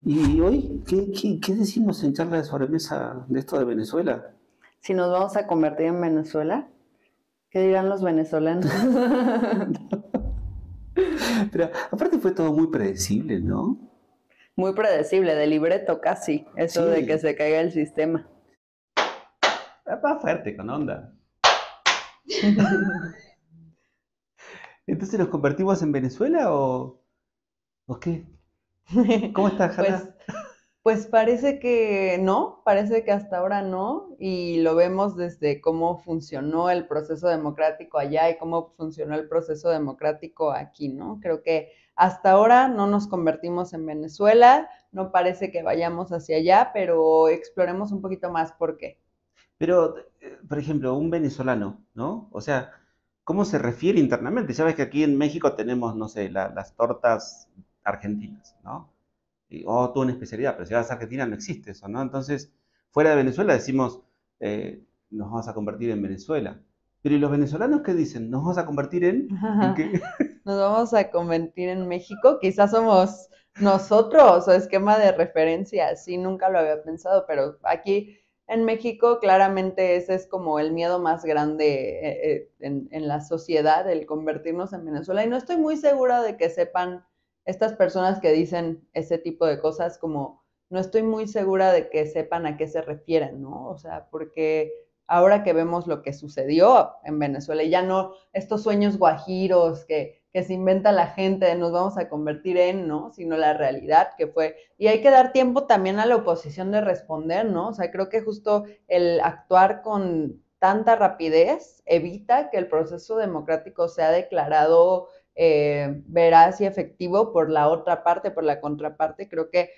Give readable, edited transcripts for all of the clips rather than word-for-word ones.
Y hoy, ¿qué decimos en charla de sobremesa de esto de Venezuela? Si nos vamos a convertir en Venezuela, ¿qué dirán los venezolanos? Pero aparte fue todo muy predecible, ¿no? Muy predecible, de libreto casi, eso de que Sí, se caiga el sistema. va fuerte, con onda. Entonces, ¿nos convertimos en Venezuela o qué? ¿Cómo estás, Pues, Hanna? pues parece que no, parece que hasta ahora no, y lo vemos desde cómo funcionó el proceso democrático allá y cómo funcionó el proceso democrático aquí, ¿no? Creo que hasta ahora no nos convertimos en Venezuela, no parece que vayamos hacia allá, pero exploremos un poquito más por qué. Pero, por ejemplo, un venezolano, ¿no? O sea, ¿cómo se refiere internamente? Sabes que aquí en México tenemos, no sé, las tortas argentinas, ¿no? Toda una especialidad, pero si vas a Argentina no existe eso, ¿no? Entonces, fuera de Venezuela decimos, nos vamos a convertir en Venezuela. Pero ¿y los venezolanos qué dicen? ¿Nos vamos a convertir en qué? Nos vamos a convertir en México, quizás somos nosotros o esquema de referencia, sí, nunca lo había pensado, pero aquí en México claramente ese es como el miedo más grande en la sociedad, el convertirnos en Venezuela. Y no estoy muy segura de que sepan estas personas que dicen ese tipo de cosas, como no estoy muy segura de que sepan a qué se refieren, ¿no? O sea, porque ahora que vemos lo que sucedió en Venezuela, y ya no estos sueños guajiros que se inventa la gente de nos vamos a convertir en, ¿no? Sino la realidad que fue. Y hay que dar tiempo también a la oposición de responder, ¿no? O sea, creo que justo el actuar con tanta rapidez evita que el proceso democrático sea declarado veraz y efectivo por la otra parte, por la contraparte. Creo que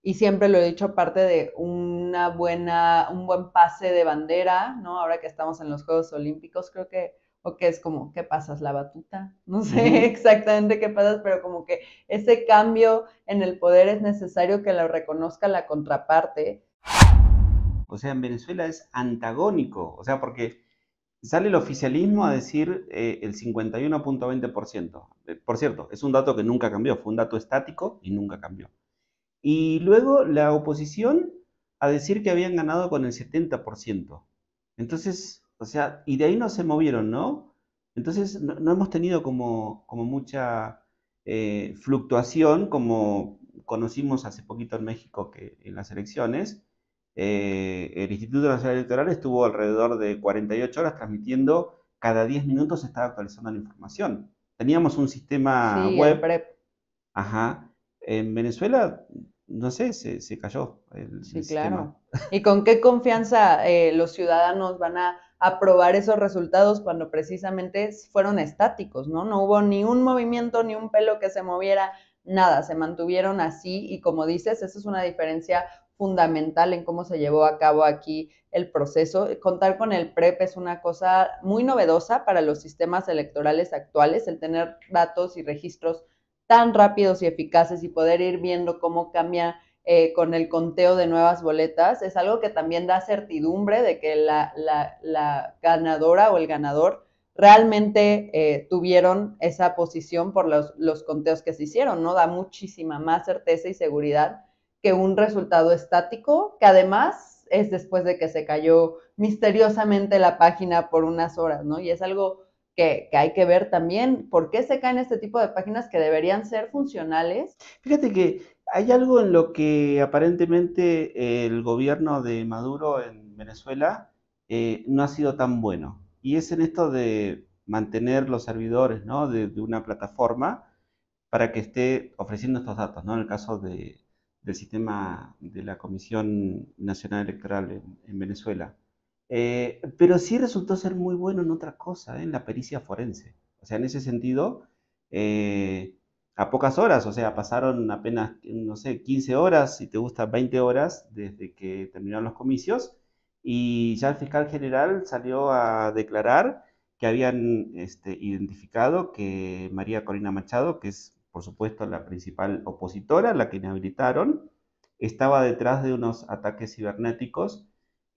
y siempre lo he dicho, parte de un buen pase de bandera, ¿no? Ahora que estamos en los Juegos Olímpicos, creo que, o que es como, ¿qué pasas? ¿La batuta? No sé Ujú. exactamente qué pasas, pero como que ese cambio en el poder es necesario que lo reconozca la contraparte. O sea, en Venezuela es antagónico, o sea, porque sale el oficialismo a decir el 51,20%. Por cierto, es un dato que nunca cambió, fue un dato estático y nunca cambió. Y luego la oposición a decir que habían ganado con el 70%. Entonces, o sea, y de ahí no se movieron, ¿no? Entonces, no hemos tenido como mucha fluctuación como conocimos hace poquito en México que en las elecciones. El Instituto Nacional Electoral estuvo alrededor de 48 horas transmitiendo, cada 10 minutos se estaba actualizando la información. Teníamos un sistema Sí, el web. PREP. Ajá. En Venezuela, no sé, se cayó el Sí, sistema. claro. ¿Y con qué confianza los ciudadanos van a aprobar esos resultados cuando precisamente fueron estáticos, ¿no? No hubo ni un movimiento, ni un pelo que se moviera, nada, se mantuvieron así y como dices, esa es una diferencia fundamental en cómo se llevó a cabo aquí el proceso. Contar con el PREP es una cosa muy novedosa para los sistemas electorales actuales, el tener datos y registros tan rápidos y eficaces y poder ir viendo cómo cambia con el conteo de nuevas boletas, es algo que también da certidumbre de que la ganadora o el ganador realmente tuvieron esa posición por los conteos que se hicieron, ¿no? Da muchísima más certeza y seguridad que un resultado estático, que además es después de que se cayó misteriosamente la página por unas horas, ¿no? Y es algo que hay que ver también, ¿por qué se caen este tipo de páginas que deberían ser funcionales? Fíjate que hay algo en lo que aparentemente el gobierno de Maduro en Venezuela no ha sido tan bueno. Y es en esto de mantener los servidores, ¿no? de una plataforma para que esté ofreciendo estos datos, ¿no? En el caso del sistema de la Comisión Nacional Electoral en Venezuela. Pero sí resultó ser muy bueno en otra cosa, en la pericia forense. O sea, en ese sentido, eh, a pocas horas, o sea, pasaron apenas, no sé, 15 horas, si te gusta 20 horas, desde que terminaron los comicios, y ya el fiscal general salió a declarar que habían identificado que María Corina Machado, que es por supuesto la principal opositora, la que inhabilitaron, estaba detrás de unos ataques cibernéticos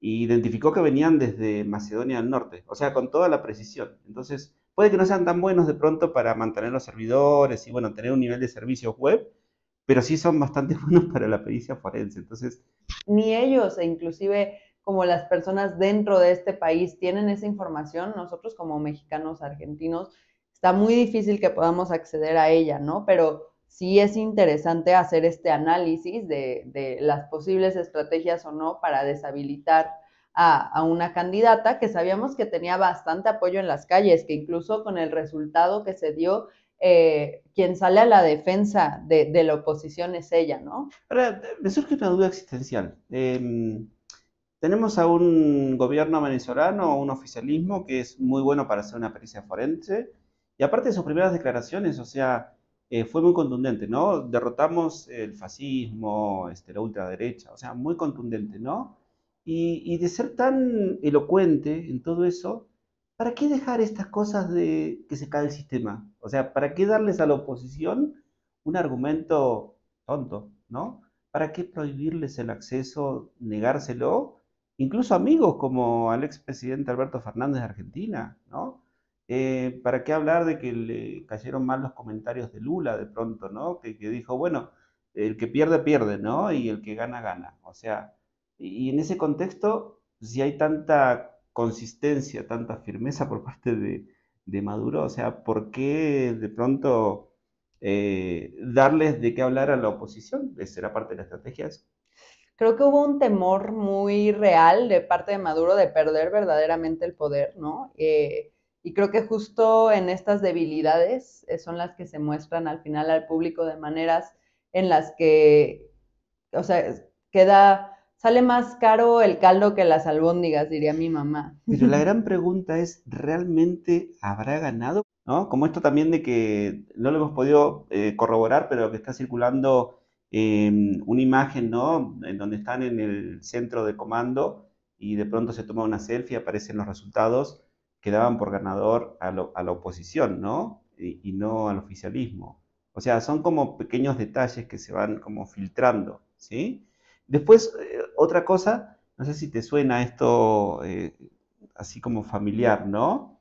e identificó que venían desde Macedonia del Norte, o sea, con toda la precisión. Entonces, puede que no sean tan buenos de pronto para mantener los servidores y, bueno, tener un nivel de servicios web, pero sí son bastante buenos para la pericia forense. Entonces, Ni ellos, e inclusive como las personas dentro de este país tienen esa información, nosotros como mexicanos, argentinos, está muy difícil que podamos acceder a ella, ¿no? Pero sí es interesante hacer este análisis de las posibles estrategias o no para deshabilitar a una candidata que sabíamos que tenía bastante apoyo en las calles, que incluso con el resultado que se dio, quien sale a la defensa de la oposición es ella, ¿no? ahora me surge una duda existencial. Tenemos a un gobierno venezolano, un oficialismo que es muy bueno para hacer una pericia forense, y aparte de sus primeras declaraciones, o sea, fue muy contundente, ¿no? Derrotamos el fascismo, la ultraderecha, o sea, muy contundente, ¿no? Y de ser tan elocuente en todo eso, ¿para qué dejar estas cosas de que se cae el sistema? O sea, ¿para qué darles a la oposición un argumento tonto, ¿no? ¿Para qué prohibirles el acceso, negárselo? Incluso amigos como al expresidente Alberto Fernández de Argentina, ¿no? ¿Para qué hablar de que le cayeron mal los comentarios de Lula de pronto, ¿no? Que dijo, bueno, el que pierde, pierde, ¿no? Y el que gana, gana. O sea, y en ese contexto, si hay tanta consistencia, tanta firmeza por parte de Maduro, o sea, ¿por qué de pronto darles de qué hablar a la oposición? ¿Será parte de la estrategia eso? Creo que hubo un temor muy real de parte de Maduro de perder verdaderamente el poder, ¿no? Y creo que justo en estas debilidades son las que se muestran al final al público de maneras en las que, o sea, sale más caro el caldo que las albóndigas, diría mi mamá. Pero la gran pregunta es, ¿realmente habrá ganado? ¿No? Como esto también de que no lo hemos podido corroborar, pero que está circulando una imagen, ¿no? En donde están en el centro de comando y de pronto se toma una selfie, aparecen los resultados que daban por ganador a la oposición, ¿no? Y no al oficialismo. O sea, son como pequeños detalles que se van como filtrando, ¿sí? Después, otra cosa, no sé si te suena esto, así como familiar, ¿no?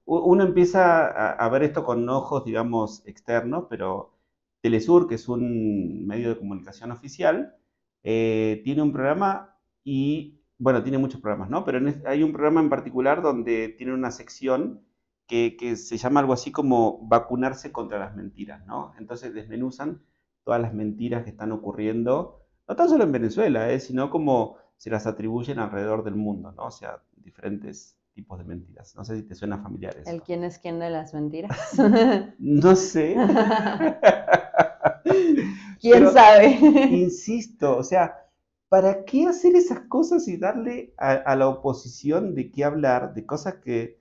Uno empieza a ver esto con ojos, digamos, externos, pero Telesur, que es un medio de comunicación oficial, tiene un programa y, bueno, tiene muchos programas, ¿no? Pero hay un programa en particular donde tiene una sección que se llama algo así como vacunarse contra las mentiras, ¿no? Entonces desmenuzan todas las mentiras que están ocurriendo, no tan solo en Venezuela, sino como se las atribuyen alrededor del mundo, ¿no? O sea, diferentes tipos de mentiras. No sé si te suena familiar El esto. quién es quién de las mentiras. No sé, ¿Quién pero sabe? insisto, o sea, ¿para qué hacer esas cosas y darle a la oposición de qué hablar, de cosas que,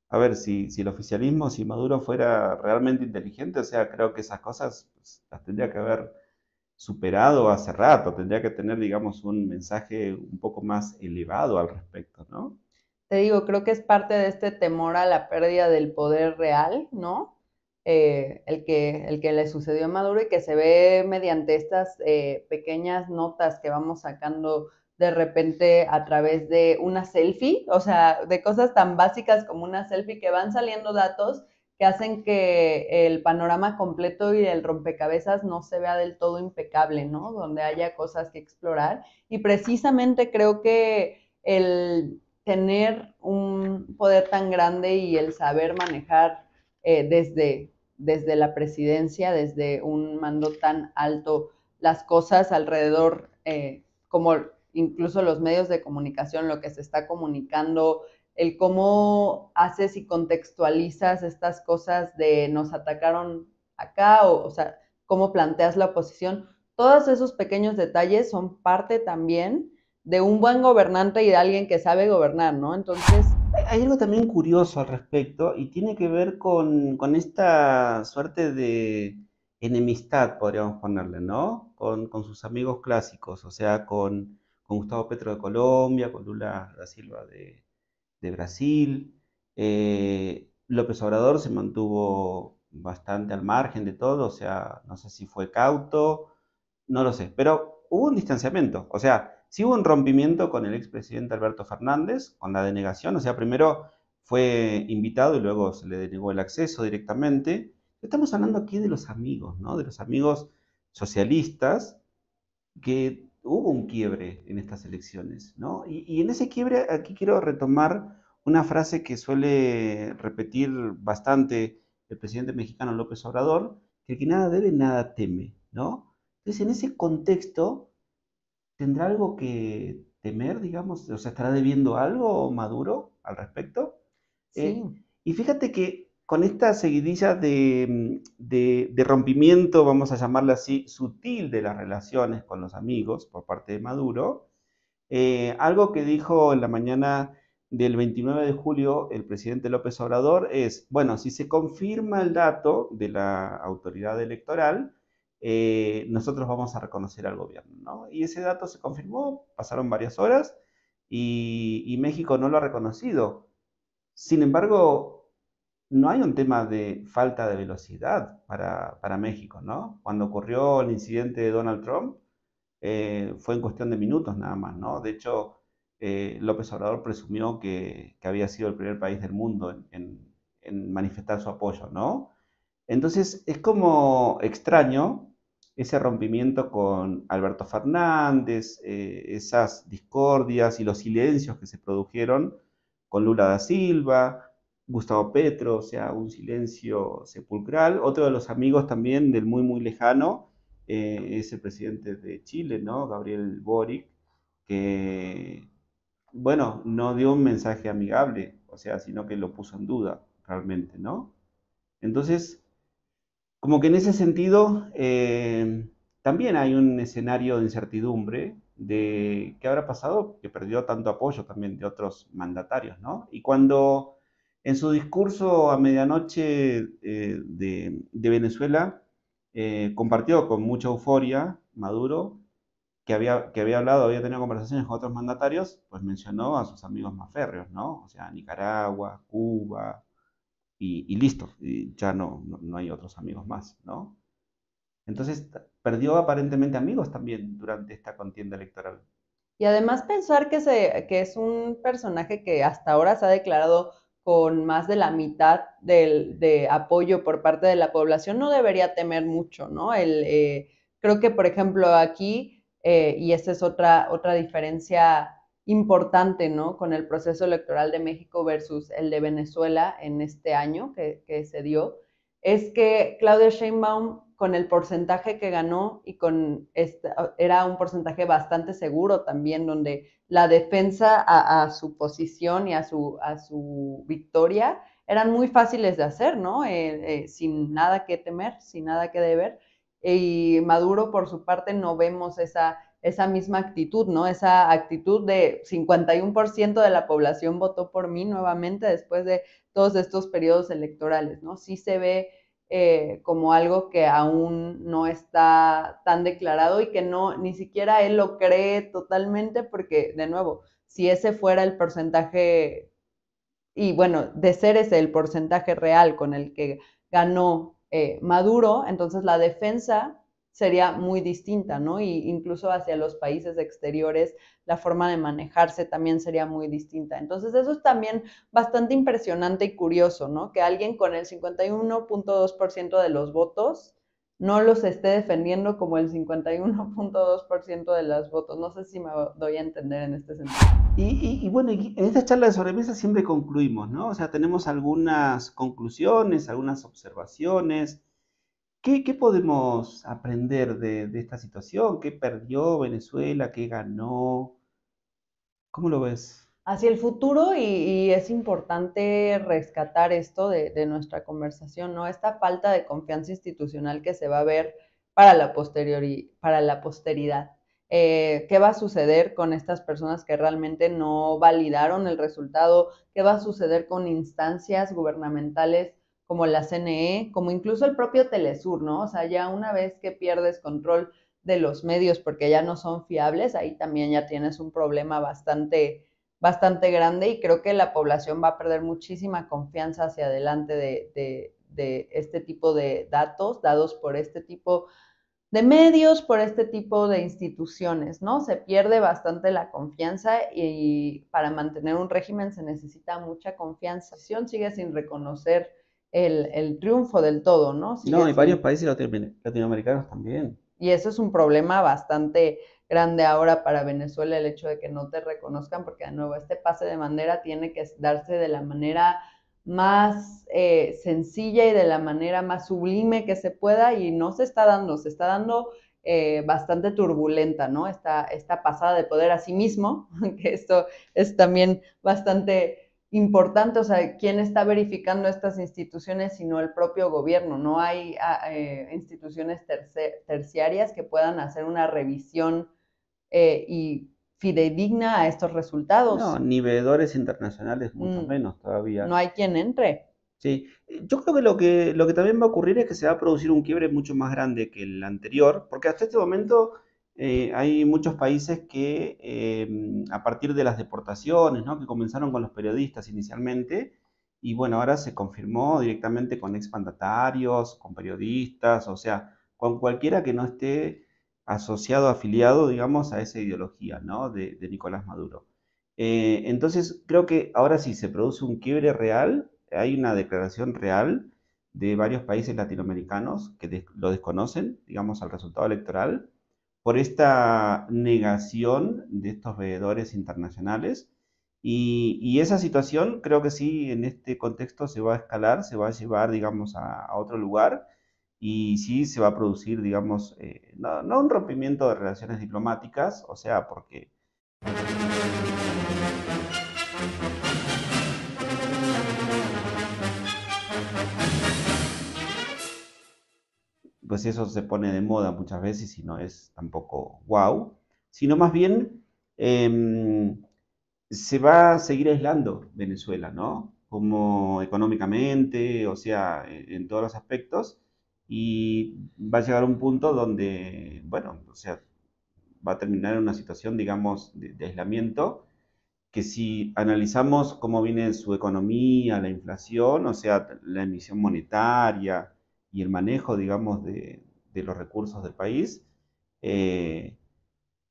a ver, si el oficialismo, si Maduro fuera realmente inteligente, o sea, creo que esas cosas pues, las tendría que haber superado hace rato, tendría que tener, digamos, un mensaje un poco más elevado al respecto, ¿no? Te digo, creo que es parte de este temor a la pérdida del poder real, ¿no? El que le sucedió a Maduro y que se ve mediante estas pequeñas notas que vamos sacando de repente a través de una selfie, o sea, de cosas tan básicas como una selfie que van saliendo datos que hacen que el panorama completo y el rompecabezas no se vea del todo impecable, ¿no? Donde haya cosas que explorar. Y precisamente creo que el tener un poder tan grande y el saber manejar desde la presidencia, desde un mando tan alto, las cosas alrededor, como incluso los medios de comunicación, lo que se está comunicando, el cómo haces y contextualizas estas cosas de nos atacaron acá, o sea, cómo planteas la oposición, todos esos pequeños detalles son parte también de un buen gobernante y de alguien que sabe gobernar, ¿no? Entonces, Hay algo también curioso al respecto y tiene que ver con esta suerte de enemistad, podríamos ponerle, ¿no? Con sus amigos clásicos, o sea, con Gustavo Petro de Colombia, con Lula da Silva de Brasil. López Obrador se mantuvo bastante al margen de todo, o sea, no sé si fue cauto, no lo sé, pero hubo un distanciamiento, o sea, sí hubo un rompimiento con el expresidente Alberto Fernández, con la denegación, o sea, primero fue invitado y luego se le denegó el acceso directamente. Estamos hablando aquí de los amigos, ¿no? De los amigos socialistas, que hubo un quiebre en estas elecciones, ¿no? Y en ese quiebre aquí quiero retomar una frase que suele repetir bastante el presidente mexicano López Obrador, que el que nada debe, nada teme, ¿no? Entonces, en ese contexto, ¿tendrá algo que temer, digamos? O sea, ¿estará debiendo algo Maduro al respecto? Sí, Y fíjate que con esta seguidilla de rompimiento, vamos a llamarla así, sutil de las relaciones con los amigos por parte de Maduro, algo que dijo en la mañana del 29 de julio el presidente López Obrador es, bueno, si se confirma el dato de la autoridad electoral, nosotros vamos a reconocer al gobierno, ¿no? Y ese dato se confirmó, pasaron varias horas y México no lo ha reconocido. Sin embargo, no hay un tema de falta de velocidad para México, ¿no? Cuando ocurrió el incidente de Donald Trump, fue en cuestión de minutos nada más, ¿no? De hecho, López Obrador presumió que había sido el primer país del mundo en manifestar su apoyo, ¿no? Entonces, es como extraño ese rompimiento con Alberto Fernández, esas discordias y los silencios que se produjeron con Lula da Silva, Gustavo Petro, o sea, un silencio sepulcral. Otro de los amigos también del muy, muy lejano es el presidente de Chile, ¿no? Gabriel Boric, que, bueno, no dio un mensaje amigable, o sea, sino que lo puso en duda realmente, ¿no? Entonces, como que en ese sentido, también hay un escenario de incertidumbre de qué habrá pasado, que perdió tanto apoyo también de otros mandatarios, ¿no? Y cuando en su discurso a medianoche de Venezuela compartió con mucha euforia Maduro que había hablado, había tenido conversaciones con otros mandatarios, pues mencionó a sus amigos más férreos, ¿no? O sea, Nicaragua, Cuba, y listo, y ya no hay otros amigos más, ¿no? Entonces perdió aparentemente amigos también durante esta contienda electoral. y además pensar que es un personaje que hasta ahora se ha declarado con más de la mitad de apoyo por parte de la población, no debería temer mucho, ¿no? Creo que, por ejemplo, aquí, y esta es otra diferencia importante, ¿no? Con el proceso electoral de México versus el de Venezuela en este año que se dio, es que Claudia Sheinbaum, con el porcentaje que ganó y era un porcentaje bastante seguro también, donde la defensa a su posición y a su victoria eran muy fáciles de hacer, ¿no? Sin nada que temer, sin nada que deber. Y Maduro, por su parte, no vemos esa misma actitud, ¿no? Esa actitud de 51% de la población votó por mí nuevamente después de todos estos periodos electorales, ¿no? Sí se ve como algo que aún no está tan declarado y que no, ni siquiera él lo cree totalmente porque, de nuevo, si ese fuera el porcentaje, y bueno, de ser ese el porcentaje real con el que ganó Maduro, entonces la defensa sería muy distinta, ¿no? Y incluso hacia los países exteriores, la forma de manejarse también sería muy distinta. Entonces eso es también bastante impresionante y curioso, ¿no? Que alguien con el 51.2% de los votos no los esté defendiendo como el 51.2% de los votos. No sé si me doy a entender en este sentido. Y bueno, en esta charla de sobremesa siempre concluimos, ¿no? O sea, tenemos algunas conclusiones, algunas observaciones. ¿Qué podemos aprender de esta situación? ¿Qué perdió Venezuela? ¿Qué ganó? ¿Cómo lo ves? Hacia el futuro y es importante rescatar esto de nuestra conversación, ¿no? Esta falta de confianza institucional que se va a ver para la posteridad. ¿Qué va a suceder con estas personas que realmente no validaron el resultado? ¿Qué va a suceder con instancias gubernamentales como la CNE, como incluso el propio Telesur, ¿no? O sea, ya una vez que pierdes control de los medios porque ya no son fiables, ahí también ya tienes un problema bastante grande y creo que la población va a perder muchísima confianza hacia adelante de este tipo de datos dados por este tipo de medios, por este tipo de instituciones, ¿no? Se pierde bastante la confianza y para mantener un régimen se necesita mucha confianza. La oposición sigue sin reconocer el triunfo del todo, ¿no? No, Sigue y varios siendo. países latinoamericanos también. Y eso es un problema bastante grande ahora para Venezuela, el hecho de que no te reconozcan, porque de nuevo este pase de bandera tiene que darse de la manera más sencilla y de la manera más sublime que se pueda, y no se está dando bastante turbulenta, ¿no? Esta pasada de poder a sí mismo, que esto es también bastante importante, o sea, ¿quién está verificando estas instituciones sino el propio gobierno? No hay instituciones terciarias que puedan hacer una revisión y fidedigna a estos No, resultados. ni veedores internacionales, mucho Mm, menos todavía. no hay quien entre. Sí, yo creo que lo que también va a ocurrir es que se va a producir un quiebre mucho más grande que el anterior, porque hasta este momento hay muchos países que a partir de las deportaciones, ¿no? Que comenzaron con los periodistas inicialmente, y bueno, ahora se confirmó directamente con exmandatarios, con periodistas, o sea, con cualquiera que no esté asociado, afiliado, digamos, a esa ideología, ¿no? De Nicolás Maduro. Entonces, creo que ahora sí se produce un quiebre real, hay una declaración real de varios países latinoamericanos que lo desconocen, digamos, al resultado electoral, por esta negación de estos veedores internacionales. Y esa situación creo que sí, en este contexto se va a escalar, se va a llevar, digamos, a otro lugar y sí se va a producir, digamos, no un rompimiento de relaciones diplomáticas, o sea, porque pues eso se pone de moda muchas veces y no es tampoco wow, sino más bien se va a seguir aislando Venezuela, ¿no? Como económicamente, o sea, en todos los aspectos, y va a llegar un punto donde, bueno, o sea, va a terminar en una situación, digamos, de aislamiento, que si analizamos cómo viene su economía, la inflación, o sea, la emisión monetaria y el manejo, digamos, de los recursos del país, eh,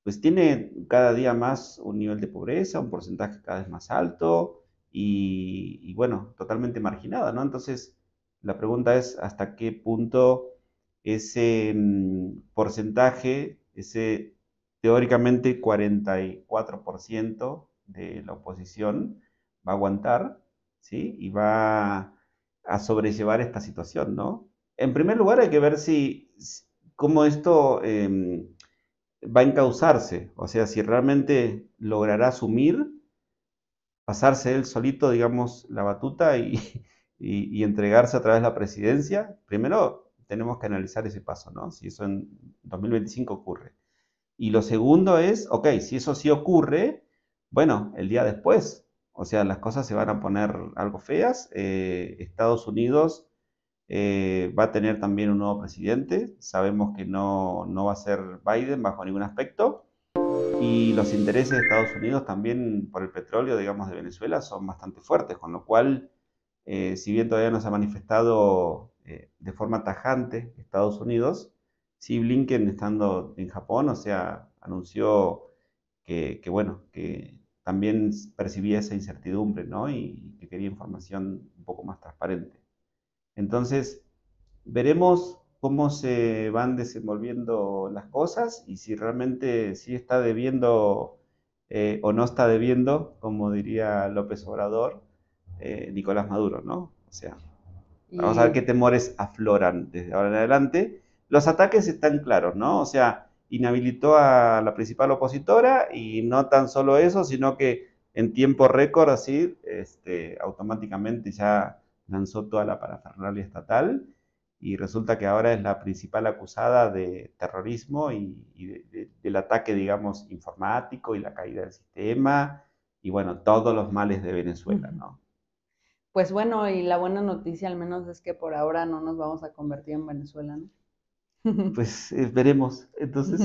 pues tiene cada día más un nivel de pobreza, un porcentaje cada vez más alto y bueno, totalmente marginada, ¿no? Entonces, la pregunta es hasta qué punto ese porcentaje, ese teóricamente 44% de la oposición va a aguantar, ¿sí? Y va a sobrellevar esta situación, ¿no? En primer lugar, hay que ver cómo esto va a encauzarse, o sea, si realmente logrará asumir, pasarse él solito, digamos, la batuta y entregarse a través de la presidencia. Primero tenemos que analizar ese paso, ¿no? Si eso en 2025 ocurre. Y lo segundo es, ok, si eso sí ocurre, bueno, el día después, o sea, las cosas se van a poner algo feas. Estados Unidos va a tener también un nuevo presidente. Sabemos que no va a ser Biden bajo ningún aspecto. Y los intereses de Estados Unidos también por el petróleo, digamos, de Venezuela son bastante fuertes, con lo cual, si bien todavía no se ha manifestado de forma tajante Estados Unidos, sí Blinken estando en Japón, o sea, anunció bueno, que también percibía esa incertidumbre, ¿no? Y que quería información un poco más transparente. Entonces, veremos cómo se van desenvolviendo las cosas y si realmente sí está debiendo o no está debiendo, como diría López Obrador, Nicolás Maduro, ¿no? O sea, vamos a ver qué Y temores afloran desde ahora en adelante. Los ataques están claros, ¿no? O sea, inhabilitó a la principal opositora y no tan solo eso, sino que en tiempo récord, así, automáticamente ya lanzó toda la parafernalia estatal y resulta que ahora es la principal acusada de terrorismo y del ataque, digamos, informático y la caída del sistema y bueno, todos los males de Venezuela, ¿no? pues bueno, y la buena noticia al menos es que por ahora no nos vamos a convertir en Venezuela, ¿no? Pues veremos. Entonces,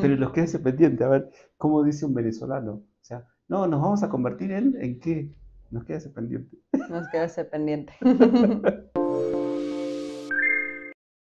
pero nos queda ese pendiente, a ver, ¿cómo dice un venezolano? O sea, no, nos vamos a convertir ¿en qué? Nos queda ese pendiente. Nos queda ese pendiente.